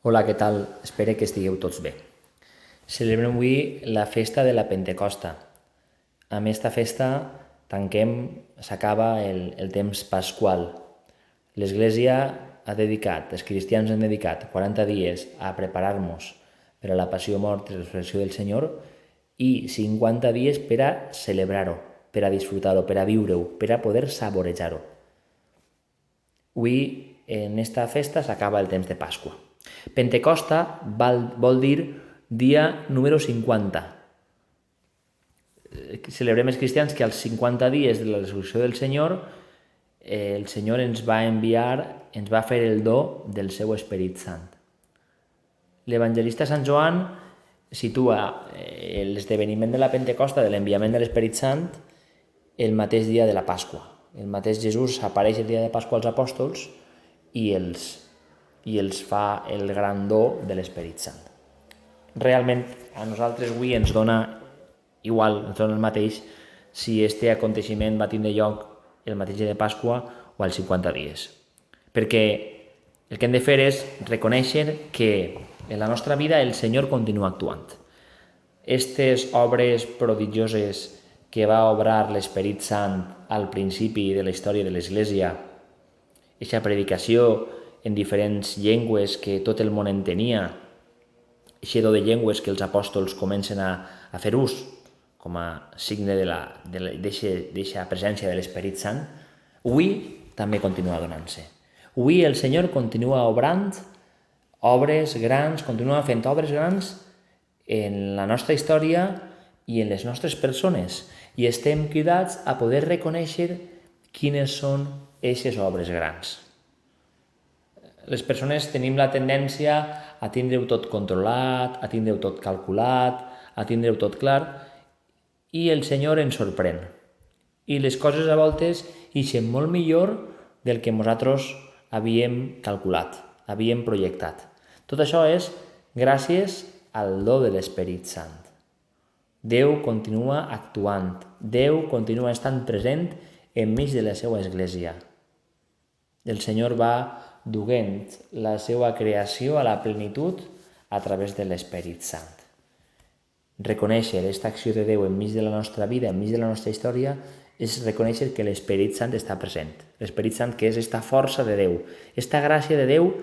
Hola, què tal? Espero que estigueu tots bé. Celebrem avui la festa de la Pentecosta. Amb esta festa s'acaba el temps pasqual. L'Església ha dedicat, els cristians han dedicat 40 dies a preparar-nos per a la passió, mort i resurrecció del Senyor i 50 dies per a celebrar-ho, per a disfrutar-ho, per a viure-ho, per a poder saborejar-ho. Avui, en esta festa, s'acaba el temps de Pasqua. Pentecosta vol dir dia número 50. Celebrem els cristians que als 50 dies de la resurrecció del Senyor, el Senyor ens va enviar, ens va fer el do del seu Esperit Sant. L'evangelista Sant Joan situa l'esdeveniment de la Pentecosta, de l'enviament de l'Esperit Sant, el mateix dia de la Pasqua. El mateix Jesús apareix el dia de Pasqua als apòstols i els fa el gran do de l'Esperit Sant. Realment a nosaltres avui ens dona igual, ens dona el mateix si este aconteixement va tindre lloc el mateix dia de Pasqua o als 50 dies. Perquè el que hem de fer és reconèixer que en la nostra vida el Senyor continua actuant. Estes obres prodigioses que va obrar l'Esperit Sant al principi de la història de l'Església, aquesta predicació en diferents llengües que tot el món entenia, aquest do de llengües que els apòstols comencen a fer ús com a signe d'aquesta presència de l'Esperit Sant, avui també continua donant-se. Avui el Senyor continua obrant obres grans, continua fent obres grans en la nostra història i en les nostres persones, i estem cridats a poder reconèixer quines són aquestes obres grans. Les persones tenim la tendència a tindre-ho tot controlat, a tindre-ho tot calculat, a tindre-ho tot clar, i el Senyor ens sorprèn. I les coses a voltes ixen molt millor del que nosaltres havíem calculat, havíem projectat. Tot això és gràcies al do de l'Esperit Sant. Déu continua actuant, Déu continua estant present enmig de la seva Església. El Senyor va duent la seva creació a la plenitud a través de l'Esperit Sant. Reconèixer aquesta acció de Déu enmig de la nostra vida, enmig de la nostra història, és reconèixer que l'Esperit Sant està present. L'Esperit Sant que és aquesta força de Déu, aquesta gràcia de Déu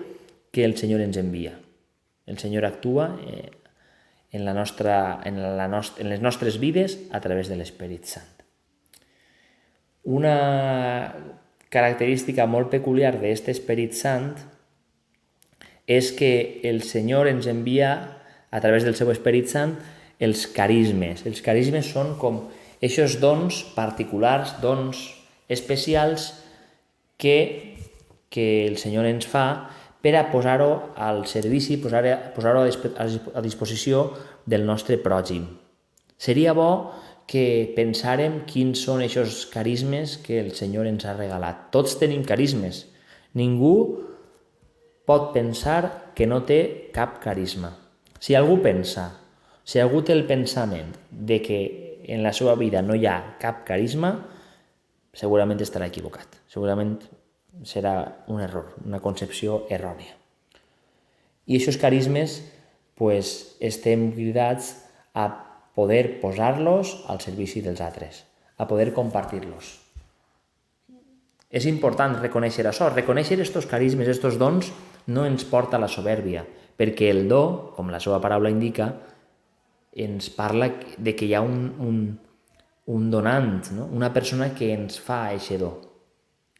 que el Senyor ens envia. El Senyor actua en les nostres vides a través de l'Esperit Sant. Una característica molt peculiar d'aquest Esperit Sant és que el Senyor ens envia a través del seu Esperit Sant els carismes. Els carismes són com aquests dons particulars, dons especials que el Senyor ens fa per a posar-ho al servici, posar-ho a disposició del nostre pròxim. Seria bo que pensàrem quins són aquests carismes que el Senyor ens ha regalat. Tots tenim carismes. Ningú pot pensar que no té cap carisma. Si algú pensa, si algú té el pensament de que en la seva vida no hi ha cap carisma, segurament estarà equivocat. Segurament serà un error, una concepció errònia. I aquests carismes, estem cridats a poder posar-los al servici dels altres, a poder compartir-los. És important reconèixer això. Reconèixer aquests carismes, aquests dons, no ens porta a la soberbia, perquè el do, com la seva paraula indica, ens parla de que hi ha un donant, no? Una persona que ens fa aquest do.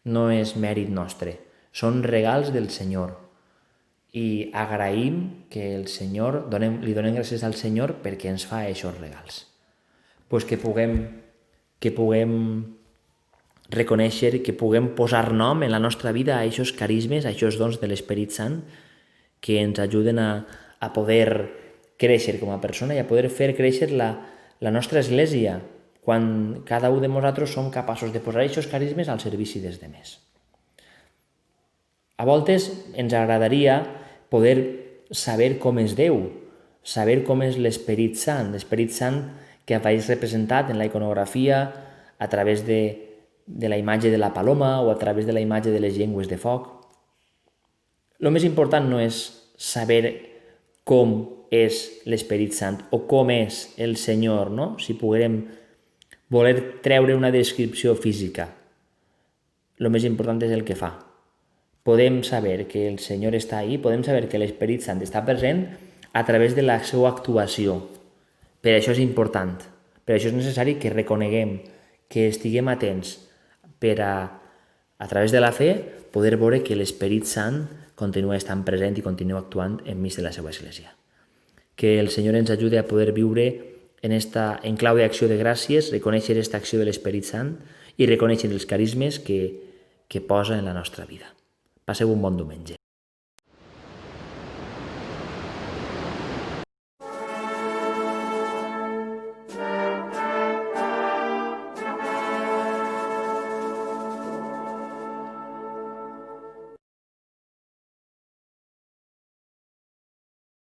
No és mèrit nostre, són regals del Senyor. I agraïm que el Senyor, li donem gràcies al Senyor perquè ens fa aquests regals. Que puguem reconèixer, que puguem posar nom en la nostra vida a aquests carismes, a aquests dons de l'Esperit Sant que ens ajuden a poder créixer com a persona i a poder fer créixer la nostra Església quan cada un de nosaltres som capaços de posar aquests carismes al servici dels demés. A voltes ens agradaria poder saber com és Déu, saber com és l'Esperit Sant que apareix representat en la iconografia a través de la imatge de la paloma o a través de la imatge de les llengües de foc. El més important no és saber com és l'Esperit Sant o com és el Senyor, no? Si poguérem voler treure una descripció física, el més important és el que fa. Podem saber que el Senyor està ahí, podem saber que l'Esperit Sant està present a través de la seva actuació. Per això és important, per això és necessari que reconeguem, que estiguem atents per a través de la fe, poder veure que l'Esperit Sant continua estant present i continua actuant enmig de la seva Església. Que el Senyor ens ajudi a poder viure en clau d'acció de gràcies, reconèixer aquesta acció de l'Esperit Sant i reconèixer els carismes que posa en la nostra vida. Passeu un bon diumenge.